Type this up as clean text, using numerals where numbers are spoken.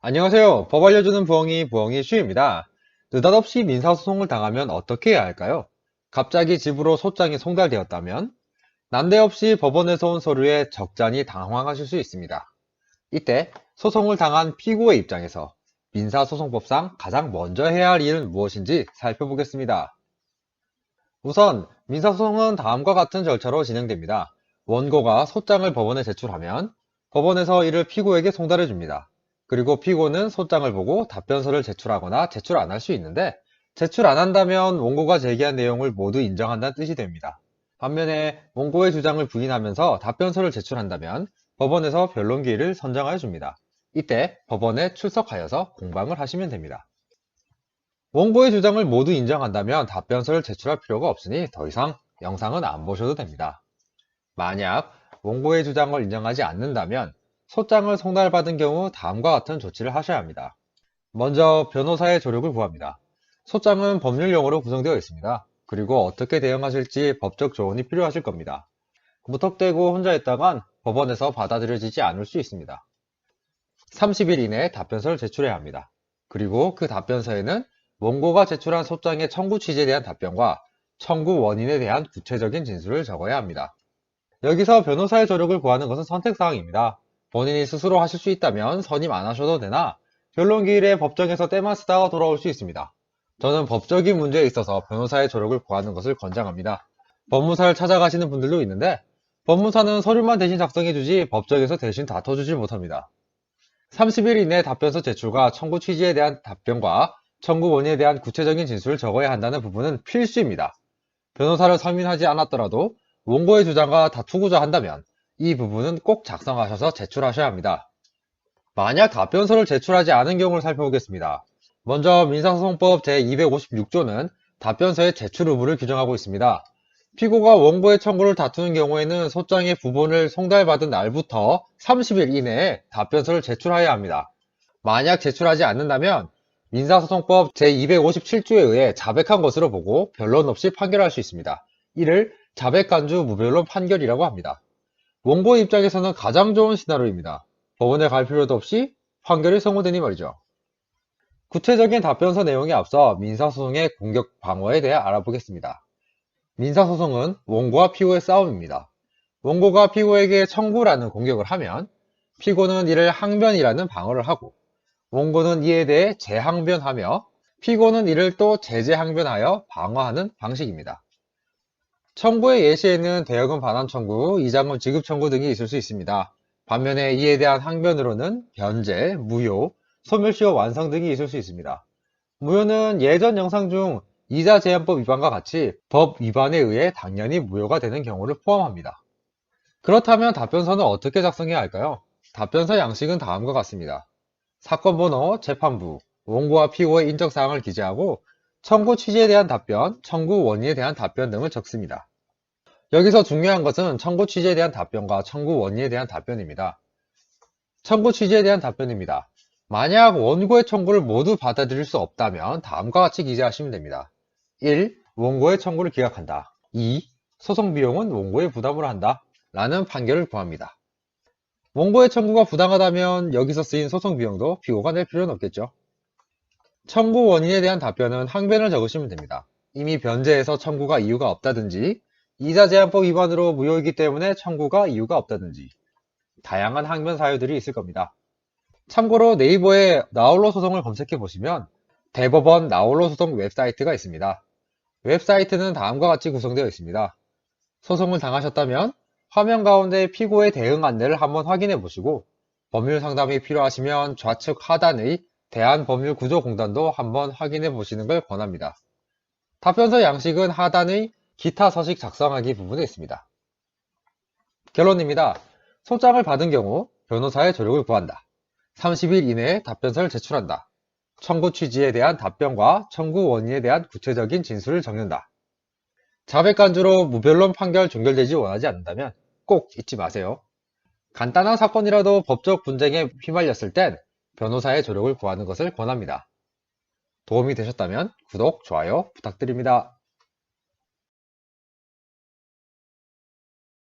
안녕하세요. 법 알려주는 부엉이 슈입니다. 느닷없이 민사소송을 당하면 어떻게 해야 할까요? 갑자기 집으로 소장이 송달되었다면 난데없이 법원에서 온 서류에 적잖이 당황하실 수 있습니다. 이때 소송을 당한 피고의 입장에서 민사소송법상 가장 먼저 해야 할 일은 무엇인지 살펴보겠습니다. 우선 민사소송은 다음과 같은 절차로 진행됩니다. 원고가 소장을 법원에 제출하면 법원에서 이를 피고에게 송달해 줍니다. 그리고 피고는 소장을 보고 답변서를 제출하거나 제출 안 할 수 있는데 제출 안 한다면 원고가 제기한 내용을 모두 인정한다는 뜻이 됩니다. 반면에 원고의 주장을 부인하면서 답변서를 제출한다면 법원에서 변론기일을 선정하여 줍니다. 이때 법원에 출석하여서 공방을 하시면 됩니다. 원고의 주장을 모두 인정한다면 답변서를 제출할 필요가 없으니 더 이상 영상은 안 보셔도 됩니다. 만약 원고의 주장을 인정하지 않는다면 소장을 송달받은 경우 다음과 같은 조치를 하셔야 합니다. 먼저 변호사의 조력을 구합니다. 소장은 법률 용어로 구성되어 있습니다. 그리고 어떻게 대응하실지 법적 조언이 필요하실 겁니다. 무턱대고 혼자 있다간 법원에서 받아들여지지 않을 수 있습니다. 30일 이내에 답변서를 제출해야 합니다. 그리고 그 답변서에는 원고가 제출한 소장의 청구 취지에 대한 답변과 청구 원인에 대한 구체적인 진술을 적어야 합니다. 여기서 변호사의 조력을 구하는 것은 선택사항입니다. 본인이 스스로 하실 수 있다면 선임 안 하셔도 되나 변론기일에 법정에서 때만 쓰다가 돌아올 수 있습니다. 저는 법적인 문제에 있어서 변호사의 조력을 구하는 것을 권장합니다. 법무사를 찾아가시는 분들도 있는데 법무사는 서류만 대신 작성해주지 법정에서 대신 다퉈주질 못합니다. 30일 이내 답변서 제출과 청구 취지에 대한 답변과 청구 원인에 대한 구체적인 진술을 적어야 한다는 부분은 필수입니다. 변호사를 선임하지 않았더라도 원고의 주장과 다투고자 한다면 이 부분은 꼭 작성하셔서 제출하셔야 합니다. 만약 답변서를 제출하지 않은 경우를 살펴보겠습니다. 먼저 민사소송법 제256조는 답변서의 제출 의무를 규정하고 있습니다. 피고가 원고의 청구를 다투는 경우에는 소장의 부본을 송달받은 날부터 30일 이내에 답변서를 제출해야 합니다. 만약 제출하지 않는다면 민사소송법 제257조에 의해 자백한 것으로 보고 변론 없이 판결할 수 있습니다. 이를 자백간주 무변론 판결이라고 합니다. 원고의 입장에서는 가장 좋은 시나리오입니다. 법원에 갈 필요도 없이 판결이 선고되니 말이죠. 구체적인 답변서 내용에 앞서 민사소송의 공격 방어에 대해 알아보겠습니다. 민사소송은 원고와 피고의 싸움입니다. 원고가 피고에게 청구라는 공격을 하면 피고는 이를 항변이라는 방어를 하고 원고는 이에 대해 재항변하며 피고는 이를 또 재항변하여 방어하는 방식입니다. 청구의 예시에는 대여금 반환 청구, 이자금 지급 청구 등이 있을 수 있습니다. 반면에 이에 대한 항변으로는 변제, 무효, 소멸시효 완성 등이 있을 수 있습니다. 무효는 예전 영상 중 이자 제한법 위반과 같이 법 위반에 의해 당연히 무효가 되는 경우를 포함합니다. 그렇다면 답변서는 어떻게 작성해야 할까요? 답변서 양식은 다음과 같습니다. 사건 번호, 재판부, 원고와 피고의 인적사항을 기재하고 청구 취지에 대한 답변, 청구 원인에 대한 답변 등을 적습니다. 여기서 중요한 것은 청구 취지에 대한 답변과 청구 원인에 대한 답변입니다. 청구 취지에 대한 답변입니다. 만약 원고의 청구를 모두 받아들일 수 없다면 다음과 같이 기재하시면 됩니다. 1. 원고의 청구를 기각한다. 2. 소송 비용은 원고의 부담으로 한다. 라는 판결을 구합니다. 원고의 청구가 부당하다면 여기서 쓰인 소송 비용도 피고가 낼 필요는 없겠죠. 청구 원인에 대한 답변은 항변을 적으시면 됩니다. 이미 변제해서 청구가 이유가 없다든지 이자 제한법 위반으로 무효이기 때문에 청구가 이유가 없다든지 다양한 항변 사유들이 있을 겁니다. 참고로 네이버에 나홀로 소송을 검색해 보시면 대법원 나홀로 소송 웹사이트가 있습니다. 웹사이트는 다음과 같이 구성되어 있습니다. 소송을 당하셨다면 화면 가운데 피고의 대응 안내를 한번 확인해 보시고 법률 상담이 필요하시면 좌측 하단의 대한법률구조공단도 한번 확인해 보시는 걸 권합니다. 답변서 양식은 하단의 기타 서식 작성하기 부분에 있습니다. 결론입니다. 소장을 받은 경우 변호사의 조력을 구한다. 30일 이내에 답변서를 제출한다. 청구 취지에 대한 답변과 청구 원인에 대한 구체적인 진술을 적는다. 자백간주로 무변론 판결 종결되지 원하지 않는다면 꼭 잊지 마세요. 간단한 사건이라도 법적 분쟁에 휘말렸을 땐 변호사의 조력을 구하는 것을 권합니다. 도움이 되셨다면 구독, 좋아요 부탁드립니다.